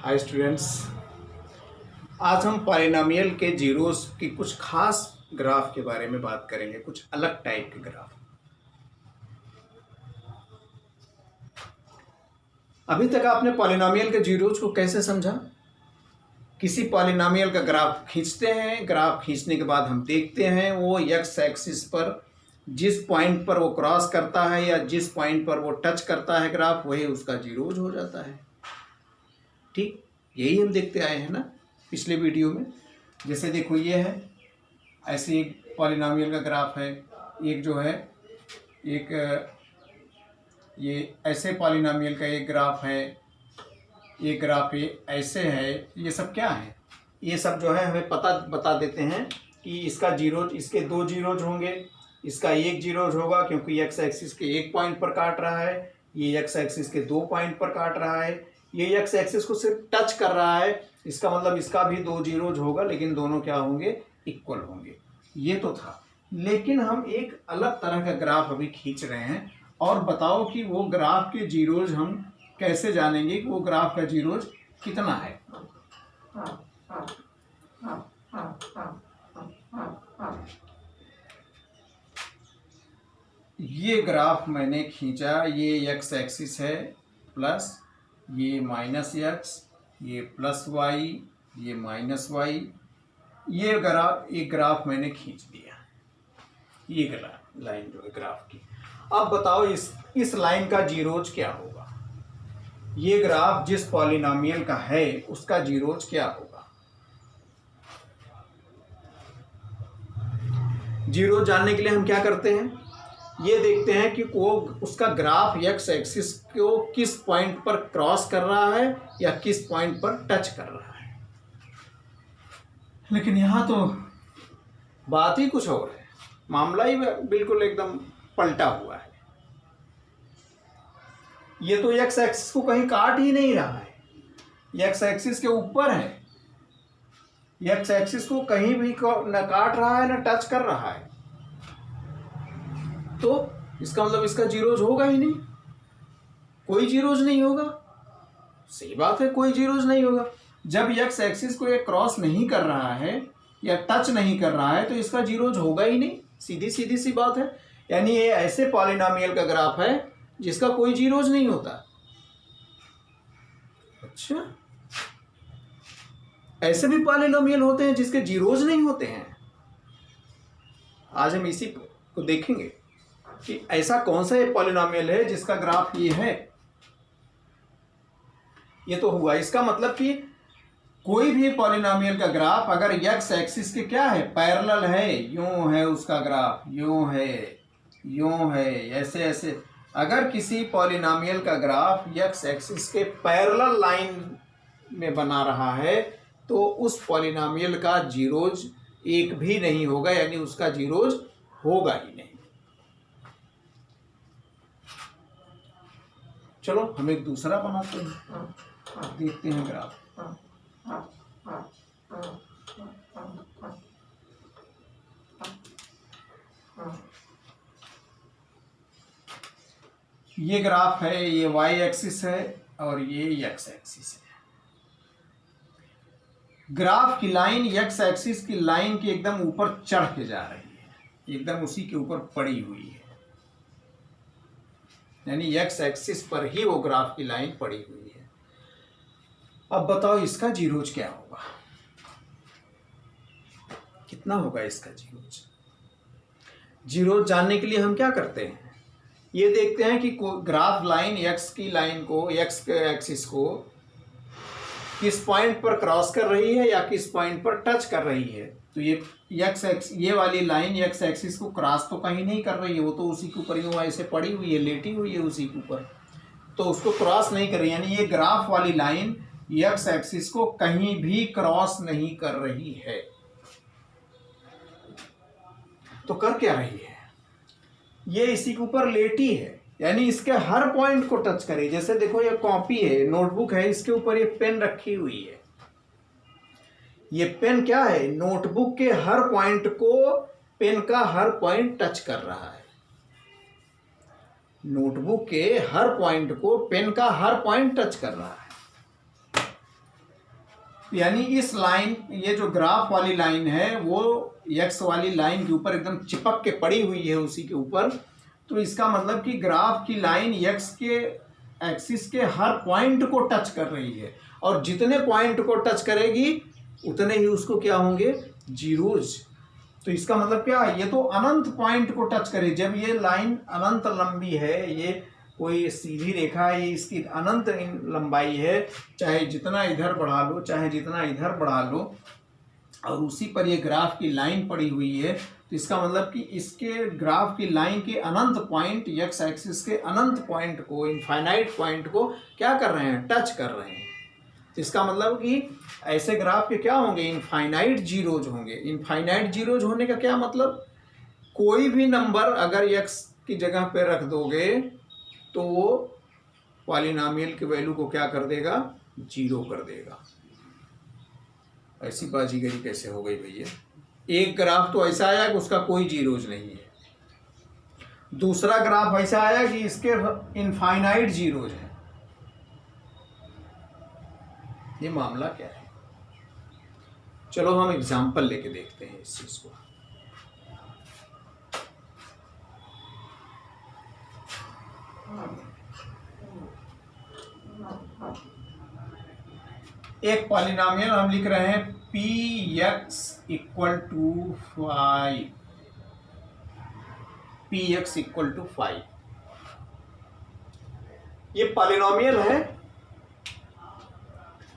Hi students, आज हम polynomial के जीरोस की कुछ खास ग्राफ के बारे में बात करेंगे, कुछ अलग टाइप के ग्राफ। अभी तक आपने पॉलिनोमियल के जीरोस को कैसे समझा? किसी पॉलिनोमियल का ग्राफ खींचते हैं, ग्राफ खींचने के बाद हम देखते हैं वो एक्स एक्सिस पर जिस पॉइंट पर वो क्रॉस करता है या जिस पॉइंट पर वो टच करता है ग्राफ, वही उसका जीरोज हो जाता है। ठीक, यही हम देखते आए हैं ना पिछले वीडियो में। जैसे देखो, ये है ऐसे एक पॉलिनोमियल का ग्राफ है, एक जो है एक ये ऐसे पॉलिनोमियल का एक ग्राफ है, ये ग्राफ ये ऐसे है। ये सब क्या है? ये सब जो है हमें पता बता देते हैं कि इसका जीरोज, इसके दो जीरोज होंगे, इसका एक जीरोज होगा क्योंकि एक्स एक्सिस के एक पॉइंट पर काट रहा है, ये एक्स एक्सिस के दो पॉइंट पर काट रहा है, ये एक्स एक्सिस को सिर्फ टच कर रहा है, इसका मतलब इसका भी दो जीरोज होगा, लेकिन दोनों क्या होंगे? इक्वल होंगे। ये तो था, लेकिन हम एक अलग तरह का ग्राफ अभी खींच रहे हैं। और बताओ कि वो ग्राफ के जीरोज हम कैसे जानेंगे कि वो ग्राफ का जीरोज कितना है? ये ग्राफ मैंने खींचा, ये एक्स एक्सिस है प्लस, ये माइनस एक्स, ये प्लस वाई, ये माइनस वाई। ये एक ग्राफ मैंने खींच दिया, ये लाइन जो है ग्राफ की। अब बताओ इस लाइन का जीरोज क्या होगा? ये ग्राफ जिस पॉलिनोमियल का है उसका जीरोज क्या होगा? जीरोज जानने के लिए हम क्या करते हैं? ये देखते हैं कि वो उसका ग्राफ एक्स एक्सिस को किस पॉइंट पर क्रॉस कर रहा है या किस पॉइंट पर टच कर रहा है। लेकिन यहाँ तो बात ही कुछ और है, मामला ही बिल्कुल एकदम पलटा हुआ है। ये तो एक्स एक्सिस को कहीं काट ही नहीं रहा है, एक्स एक्सिस के ऊपर है, एक्स एक्सिस को कहीं भी न काट रहा है न टच कर रहा है। तो इसका मतलब इसका जीरोज होगा ही नहीं, कोई जीरोज नहीं होगा। सही बात है, कोई जीरोज नहीं होगा। जब एक्स एक्सिस को ये क्रॉस नहीं कर रहा है या टच नहीं कर रहा है तो इसका जीरोज होगा ही नहीं। सीधी सीधी सी बात है। यानी ये ऐसे पॉलिनोमियल का ग्राफ है जिसका कोई जीरोज नहीं होता। अच्छा, ऐसे भी पॉलिनोमियल होते हैं जिसके जीरोज नहीं होते हैं। आज हम इसी को देखेंगे कि ऐसा कौन सा पॉलिनोमियल है जिसका ग्राफ ये है। ये तो हुआ, इसका मतलब कि कोई भी पॉलिनोमियल का ग्राफ अगर एक्स एक्सिस के क्या है? पैरेलल है, यूं है उसका ग्राफ, यूं है, ऐसे ऐसे। अगर किसी पॉलिनोमियल का ग्राफ एक्स एक्सिस के पैरेलल लाइन में बना रहा है तो उस पॉलिनोमियल का जीरोज एक भी नहीं होगा, यानी उसका जीरोज होगा ही नहीं। चलो हम एक दूसरा बनाते हैं, देखते हैं ग्राफ। ये ग्राफ है, ये वाई एक्सिस है और ये एक्स एक्सिस है। ग्राफ की लाइन एक्स एक्सिस की लाइन के एकदम ऊपर चढ़ के जा रही है, एकदम उसी के ऊपर पड़ी हुई है, यानी एक्स एक्सिस पर ही वो ग्राफ की लाइन पड़ी हुई है। अब बताओ इसका जीरोज क्या होगा? कितना होगा इसका जीरोज? जीरोज जानने के लिए हम क्या करते हैं? ये देखते हैं कि ग्राफ लाइन एक्स की लाइन को, एक्स के एक्सिस को किस पॉइंट पर क्रॉस कर रही है या किस पॉइंट पर टच कर रही है। तो ये वाली लाइन एक्स एक्सिस को क्रॉस तो कहीं नहीं कर रही है, वो तो उसी के ऊपर यूं ऐसे पड़ी हुई है, लेटी हुई है उसी के ऊपर, तो उसको क्रॉस नहीं कर रही। यानी ये ग्राफ वाली लाइन एक्स एक्सिस को कहीं भी क्रॉस नहीं कर रही है। तो कर क्या रही है? ये इसी के ऊपर लेटी है, यानी इसके हर पॉइंट को टच करे। जैसे देखो, ये कॉपी है, नोटबुक है, इसके ऊपर ये पेन रखी हुई है। ये पेन क्या है? नोटबुक के हर पॉइंट को, पेन का हर पॉइंट टच कर रहा है। नोटबुक के हर पॉइंट को पेन का हर पॉइंट टच कर रहा है। यानी इस लाइन, ये जो ग्राफ वाली लाइन है वो एक्स वाली लाइन के ऊपर एकदम चिपक के पड़ी हुई है उसी के ऊपर। तो इसका मतलब कि ग्राफ की लाइन एक्स के एक्सिस के हर पॉइंट को टच कर रही है, और जितने पॉइंट को टच करेगी उतने ही उसको क्या होंगे, जीरोज। तो इसका मतलब क्या है, ये तो अनंत पॉइंट को टच करे। जब ये लाइन अनंत लंबी है, ये कोई सीधी रेखा है, ये इसकी अनंत लंबाई है, चाहे जितना इधर बढ़ा लो चाहे जितना इधर बढ़ा लो, और उसी पर ये ग्राफ की लाइन पड़ी हुई है। तो इसका मतलब कि इसके ग्राफ की लाइन के अनंत पॉइंट, एक्स एक्सिस के अनंत पॉइंट को, इनफाइनाइट पॉइंट को क्या कर रहे हैं, टच कर रहे हैं। तो इसका मतलब कि ऐसे ग्राफ के क्या होंगे, इनफाइनाइट जीरोज होंगे। इनफाइनाइट जीरोज होने का क्या मतलब, कोई भी नंबर अगर एक्स की जगह पे रख दोगे तो वो पॉलिनॉमियल के वैल्यू को क्या कर देगा, जीरो कर देगा। ऐसी बाजीगरी कैसे हो गई भैया। एक ग्राफ तो ऐसा आया कि उसका कोई जीरोज नहीं है, दूसरा ग्राफ ऐसा आया कि इसके इनफाइनाइट जीरोज है। ये मामला क्या है, चलो हम एग्जाम्पल लेके देखते हैं इस चीज को। एक पॉलिनॉमियल हम लिख रहे हैं P X equal to 5, P X equal to 5। ये पॉलिनॉमियल है,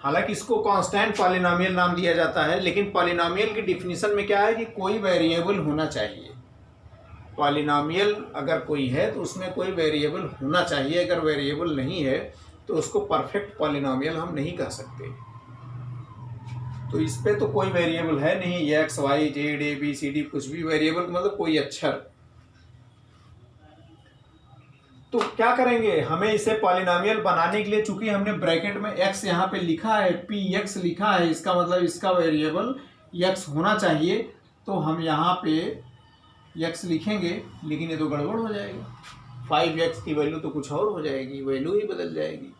हालांकि इसको कांस्टेंट पॉलिनॉमियल नाम दिया जाता है, लेकिन पॉलिनॉमियल की डिफिनीशन में क्या है कि कोई वेरिएबल होना चाहिए। पॉलिनॉमियल अगर कोई है तो उसमें कोई वेरिएबल होना चाहिए। अगर वेरिएबल नहीं है तो उसको परफेक्ट पॉलिनॉमियल हम नहीं कह सकते। तो इस पे तो कोई वेरिएबल है नहीं, X Y Z A B C D, कुछ भी वेरिएबल मतलब कोई अक्षर। तो क्या करेंगे, हमें इसे पॉलिनॉमियल बनाने के लिए, चूंकि हमने ब्रैकेट में x यहाँ पे लिखा है, पी एक्स लिखा है, इसका मतलब इसका वेरिएबल x होना चाहिए। तो हम यहाँ पे x लिखेंगे, लेकिन ये तो गड़बड़ हो जाएगा। 5x की वैल्यू तो कुछ और हो जाएगी, वैल्यू ही बदल जाएगी।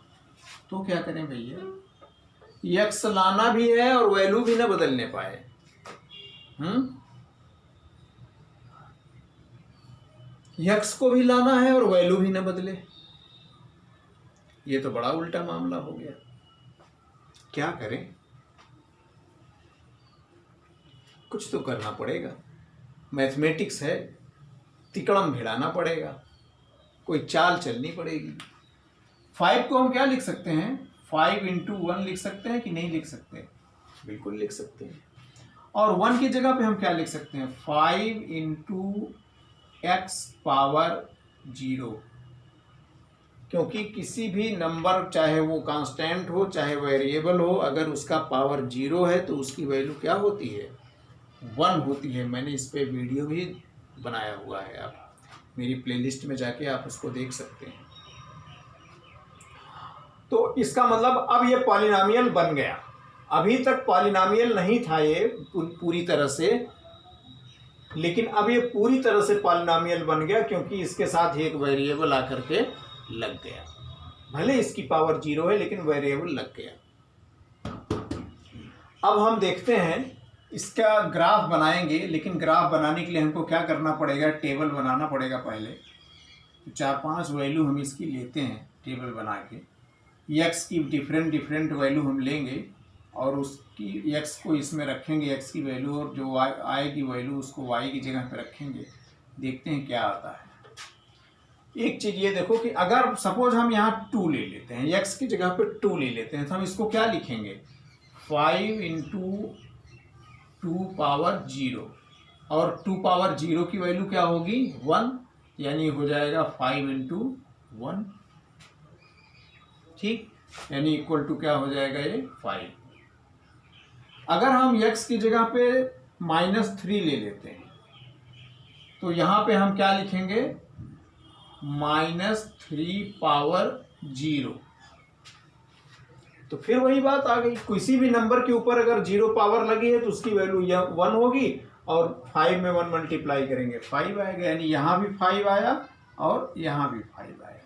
तो क्या करें भैया, x लाना भी है और वैल्यू भी ना बदलने पाए। यक्स को भी लाना है और वैल्यू भी न बदले, ये तो बड़ा उल्टा मामला हो गया। क्या करें, कुछ तो करना पड़ेगा। मैथमेटिक्स है, तिकड़म भिड़ाना पड़ेगा, कोई चाल चलनी पड़ेगी। 5 को हम क्या लिख सकते हैं, 5 इंटू 1 लिख सकते हैं कि नहीं लिख सकते, बिल्कुल लिख सकते हैं। और 1 की जगह पे हम क्या लिख सकते हैं, 5 इंटू एक्स पावर 0, क्योंकि किसी भी नंबर, चाहे वो कांस्टेंट हो चाहे वेरिएबल हो, अगर उसका पावर 0 है तो उसकी वैल्यू क्या होती है, 1 होती है। मैंने इस पे वीडियो भी बनाया हुआ है, आप मेरी प्लेलिस्ट में जाके आप उसको देख सकते हैं। तो इसका मतलब अब ये पॉलिनॉमियल बन गया। अभी तक पॉलिनॉमियल नहीं था ये पूरी तरह से, लेकिन अब ये पूरी तरह से पॉलिनॉमियल बन गया, क्योंकि इसके साथ एक वेरिएबल आकर के लग गया। भले इसकी पावर 0 है लेकिन वेरिएबल लग गया। अब हम देखते हैं, इसका ग्राफ बनाएंगे, लेकिन ग्राफ बनाने के लिए हमको क्या करना पड़ेगा, टेबल बनाना पड़ेगा पहले। तो 4-5 वैल्यू हम इसकी लेते हैं टेबल बना के। एक्स की डिफरेंट वैल्यू हम लेंगे और उसकी एक्स को इसमें रखेंगे, एक्स की वैल्यू, और जो वाई की वैल्यू उसको वाई की जगह पे रखेंगे। देखते हैं क्या आता है। एक चीज़ ये देखो कि अगर सपोज हम यहाँ 2 ले लेते हैं, एक्स की जगह पे 2 ले लेते हैं, तो हम इसको क्या लिखेंगे, 5 इंटू 2 पावर 0, और 2 पावर 0 की वैल्यू क्या होगी, 1, यानी हो जाएगा 5 इंटू 1, ठीक, यानी इक्वल टू क्या हो जाएगा ये 5। अगर हम x की जगह पे -3 ले लेते हैं तो यहाँ पे हम क्या लिखेंगे, -3 पावर 0। तो फिर वही बात आ गई, किसी भी नंबर के ऊपर अगर 0 पावर लगी है तो उसकी वैल्यू 1 होगी, और 5 में 1 मल्टीप्लाई करेंगे 5 आएगा, यानी यहाँ भी 5 आया और यहाँ भी 5 आया।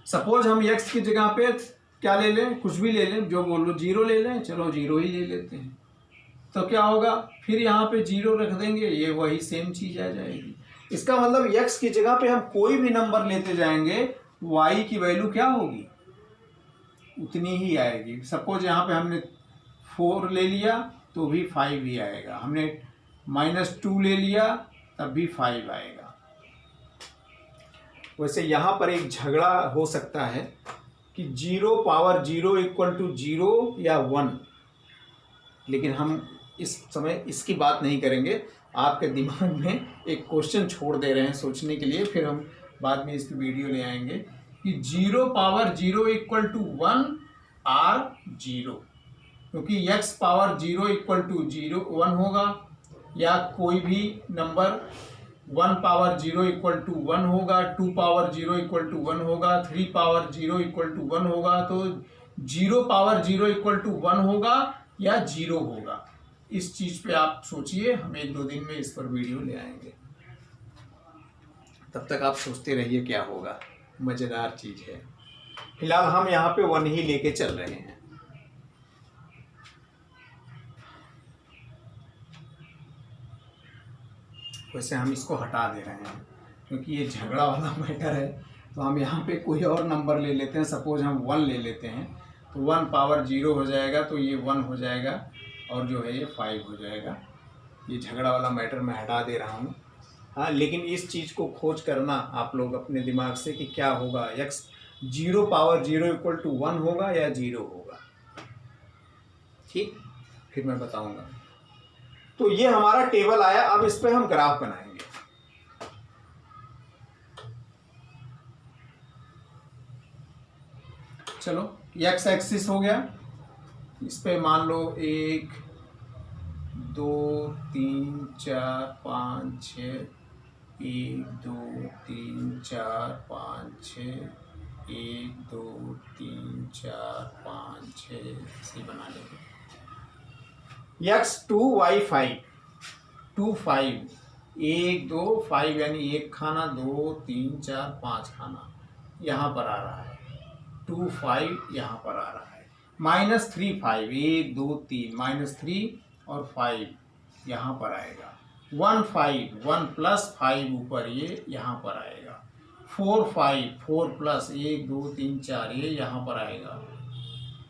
सपोज हम x की जगह पे क्या ले लें, कुछ भी ले लें, जो बोल लो, जीरो ले लें, चलो जीरो ही ले लेते हैं। तो क्या होगा, फिर यहाँ पे जीरो रख देंगे, ये वही सेम चीज़ आ जाएगी। इसका मतलब x की जगह पे हम कोई भी नंबर लेते जाएंगे, y की वैल्यू क्या होगी, उतनी ही आएगी। सपोज यहाँ पे हमने 4 ले लिया तो भी 5 ही आएगा, हमने -2 ले लिया तब भी 5 आएगा। वैसे यहाँ पर एक झगड़ा हो सकता है कि 0 पावर 0 इक्वल टू 0 या 1, लेकिन हम इस समय इसकी बात नहीं करेंगे। आपके दिमाग में एक क्वेश्चन छोड़ दे रहे हैं सोचने के लिए, फिर हम बाद में इसकी वीडियो ले आएंगे कि 0 पावर 0 इक्वल टू 1 आर 0, क्योंकि x पावर 0 इक्वल टू 1 होगा, या कोई भी नंबर 1 पावर 0 इक्वल टू 1 होगा, 2 पावर 0 इक्वल टू 1 होगा, 3 पावर 0 इक्वल टू 1 होगा। तो 0 पावर 0 इक्वल टू 1 होगा या 0 होगा। इस चीज़ पे आप सोचिए, हम 1-2 दिन में इस पर वीडियो ले आएंगे। तब तक आप सोचते रहिए क्या होगा, मज़ेदार चीज़ है। फिलहाल हम यहाँ पे 1 ही लेके चल रहे हैं। वैसे हम इसको हटा दे रहे हैं क्योंकि ये झगड़ा वाला मैटर है, तो हम यहाँ पे कोई और नंबर ले लेते हैं। सपोज हम 1 ले लेते हैं, तो 1 पावर 0 हो जाएगा, तो ये 1 हो जाएगा, और जो है ये 5 हो जाएगा। ये झगड़ा वाला मैटर मैं हटा दे रहा हूँ। हाँ, लेकिन इस चीज़ को खोज करना आप लोग अपने दिमाग से कि क्या होगा, x 0 पावर 0 इक्वल टू 1 होगा या 0 होगा। ठीक, फिर मैं बताऊंगा। तो ये हमारा टेबल आया, अब इस पे हम ग्राफ बनाएंगे। चलो, x एक्सिस हो गया, इस पे मान लो 1 2 3 4 5 6, 1 2 3 4 5 6, 1 2 3 4 5 6, ऐसे बना लेंगे। x 2 y 5, 2 5, 1 2 5 यानी 1 खाना, 2 3 4 5 खाना यहाँ पर आ रहा है, 2 5 यहाँ पर आ रहा है, -3 5, 1 2 3, -3 और 5 यहाँ पर आएगा, 1 5, 1 प्लस 5 ऊपर ये यहाँ पर आएगा, 4 5, 4 प्लस 1 2 3 4 ये यहाँ पर आएगा,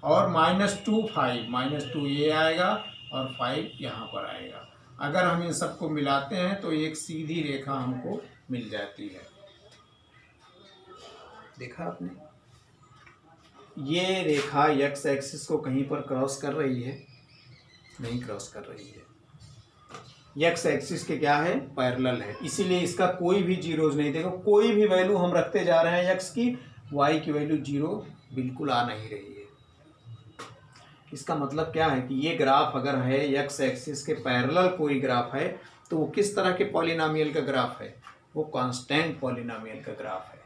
और -2 5, -2 ये आएगा, और 5 यहाँ पर आएगा। अगर हम इन सबको मिलाते हैं तो एक सीधी रेखा हमको मिल जाती है। देखा आपने, ये रेखा x एक्सिस को कहीं पर क्रॉस कर रही है, नहीं क्रॉस कर रही है। x एक्सिस के क्या है, पैरेलल है, इसीलिए इसका कोई भी जीरोज नहीं। देखो, कोई भी वैल्यू हम रखते जा रहे हैं x की, y की वैल्यू 0 बिल्कुल आ नहीं रही है। इसका मतलब क्या है कि ये ग्राफ अगर है x एक्सिस के पैरेलल कोई ग्राफ है, तो वो किस तरह के पॉलिनोमियल का ग्राफ है, वो कांस्टेंट पॉलिनोमियल का ग्राफ है।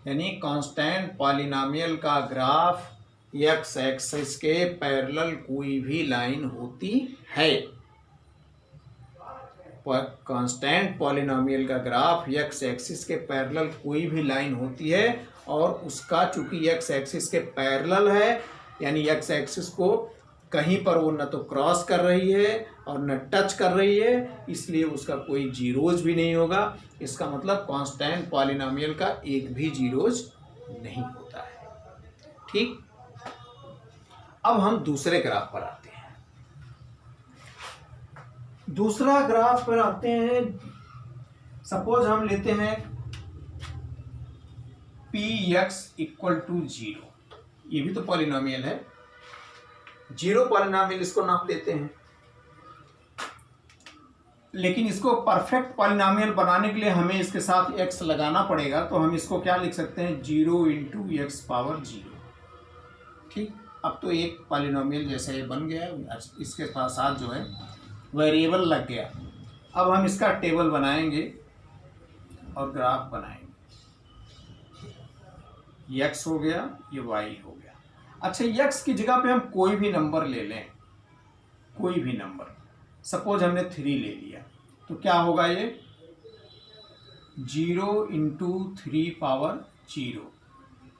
यानी कांस्टेंट पॉलिनोमियल का ग्राफ x एक्सिस के पैरेलल कोई भी लाइन होती है। कांस्टेंट पॉलिनोमियल का ग्राफ x एक्सिस के पैरेलल कोई भी लाइन होती है, और उसका चूंकि x एक्सिस के पैरेलल है, यानी x एक्सिस को कहीं पर वो न तो क्रॉस कर रही है और न टच कर रही है, इसलिए उसका कोई जीरोज भी नहीं होगा। इसका मतलब कांस्टेंट पॉलिनोमियल का एक भी जीरोज नहीं होता है। ठीक, अब हम दूसरे ग्राफ पर आते हैं। दूसरा ग्राफ पर आते हैं, सपोज हम लेते हैं px इक्वल टू 0, ये भी तो पॉलिनोमियल है, 0 पॉलिनोमियल इसको नाम देते हैं। लेकिन इसको परफेक्ट पॉलिनोमियल बनाने के लिए हमें इसके साथ x लगाना पड़ेगा, तो हम इसको क्या लिख सकते हैं, 0 इंटू एक्स पावर 0। ठीक, अब तो एक पॉलिनोमियल जैसा ये बन गया, इसके साथ जो है वेरिएबल लग गया। अब हम इसका टेबल बनाएंगे और ग्राफ बनाएंगे। x हो गया, ये y हो गया। अच्छा, x की जगह पे हम कोई भी नंबर ले लें, कोई भी नंबर, सपोज हमने 3 ले लिया, तो क्या होगा, ये 0 इंटू 3 पावर 0,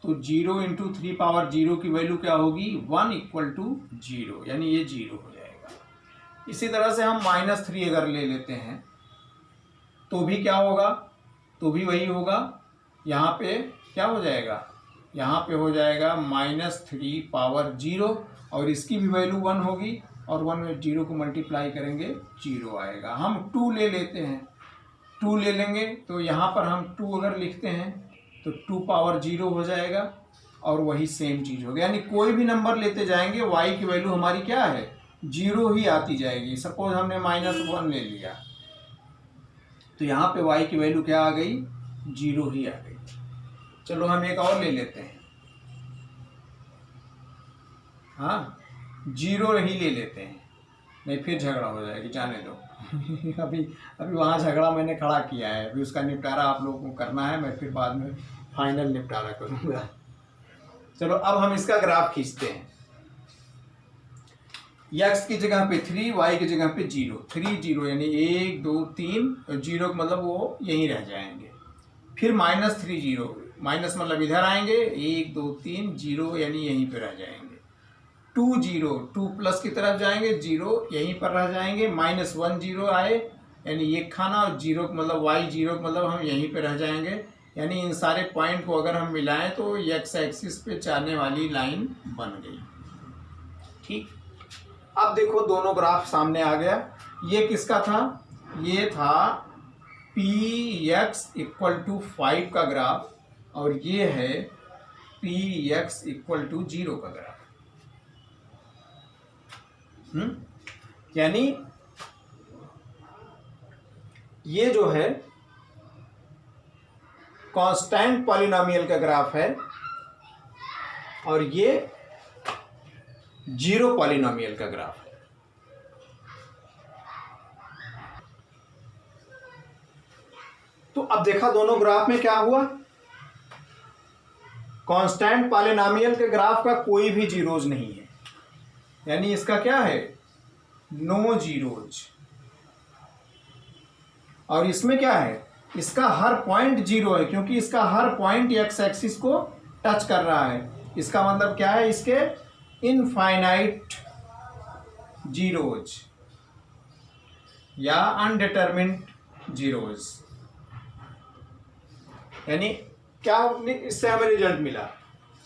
तो 0 इंटू 3 पावर 0 की वैल्यू क्या होगी 1 इक्वल टू 0, यानी ये 0 हो जाएगा। इसी तरह से हम -3 अगर ले लेते हैं तो भी क्या होगा, तो भी वही होगा। यहाँ पे क्या हो जाएगा, यहाँ पे हो जाएगा -3 पावर 0 और इसकी भी वैल्यू 1 होगी और 1 में 0 को मल्टीप्लाई करेंगे 0 आएगा। हम 2 ले लेते हैं, 2 ले लेंगे तो यहाँ पर हम 2 अगर लिखते हैं तो 2 पावर 0 हो जाएगा और वही सेम चीज़ होगी। यानी कोई भी नंबर लेते जाएंगे y की वैल्यू हमारी क्या है 0 ही आती जाएगी। सपोज हमने -1 ले लिया तो यहाँ पे y की वैल्यू क्या आ गई 0 ही आ गई। चलो हम एक और ले लेते हैं, हाँ 0 ही ले लेते हैं, नहीं फिर झगड़ा हो जाएगी, जाने दो अभी वहाँ झगड़ा मैंने खड़ा किया है, अभी उसका निपटारा आप लोगों को करना है, मैं फिर बाद में फाइनल निपटारा करूँगा। चलो अब हम इसका ग्राफ खींचते हैं। x की जगह पे 3, y की जगह पे 0, 3 0 यानी 1 2 3 0 का मतलब वो यहीं रह जाएंगे। फिर -3 0, माइनस मतलब इधर आएंगे 1 2 3 0 यानी यहीं पे रह जाएंगे। 2 0, 2 प्लस की तरफ जाएंगे 0 यहीं पर रह जाएंगे। -1 0 आए यानी ये खाना और 0 मतलब y 0 मतलब हम यहीं पे रह जाएंगे। यानी इन सारे पॉइंट को अगर हम मिलाएं तो x एक्सिस पे जाने वाली लाइन बन गई। ठीक, अब देखो दोनों ग्राफ सामने आ गया। ये किसका था, ये था px = 5 का ग्राफ और ये है px = 0 का ग्राफ। यानी ये जो है कांस्टेंट पॉलिनोमियल का ग्राफ है और ये 0 पॉलिनोमियल का ग्राफ है। तो अब देखा दोनों ग्राफ में क्या हुआ, कांस्टेंट पॉलिनोमियल के ग्राफ का कोई भी जीरोज नहीं है, यानी इसका क्या है नो जीरोज। और इसमें क्या है, इसका हर पॉइंट 0 है क्योंकि इसका हर पॉइंट x एक्सिस को टच कर रहा है। इसका मतलब क्या है, इसके इनफाइनाइट जीरोज या अनडिटरमिन्ड जीरोज। यानी क्या इससे हमें रिजल्ट मिला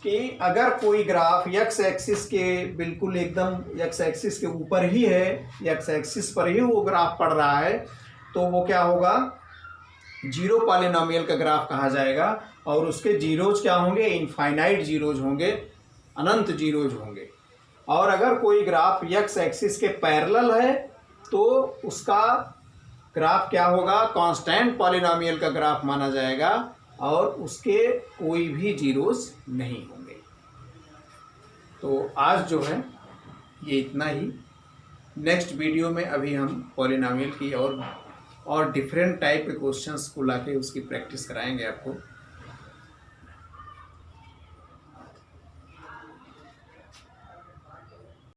कि अगर कोई ग्राफ x एक्सिस के बिल्कुल एकदम x एक्सिस के ऊपर ही है, x एक्सिस पर ही वो ग्राफ पड़ रहा है, तो वो क्या होगा 0 पॉलिनोमियल का ग्राफ कहा जाएगा। और उसके जीरोज क्या होंगे, इनफाइनाइट जीरोज होंगे, अनंत जीरोज होंगे। और अगर कोई ग्राफ x एक्सिस के पैरेलल है तो उसका ग्राफ क्या होगा, कांस्टेंट पॉलिनोमियल का ग्राफ माना जाएगा और उसके कोई भी जीरोज नहीं होंगे। तो आज जो है ये इतना ही। नेक्स्ट वीडियो में अभी हम पॉलिनोमियल की और डिफरेंट टाइप के क्वेश्चंस को लाके उसकी प्रैक्टिस कराएंगे आपको।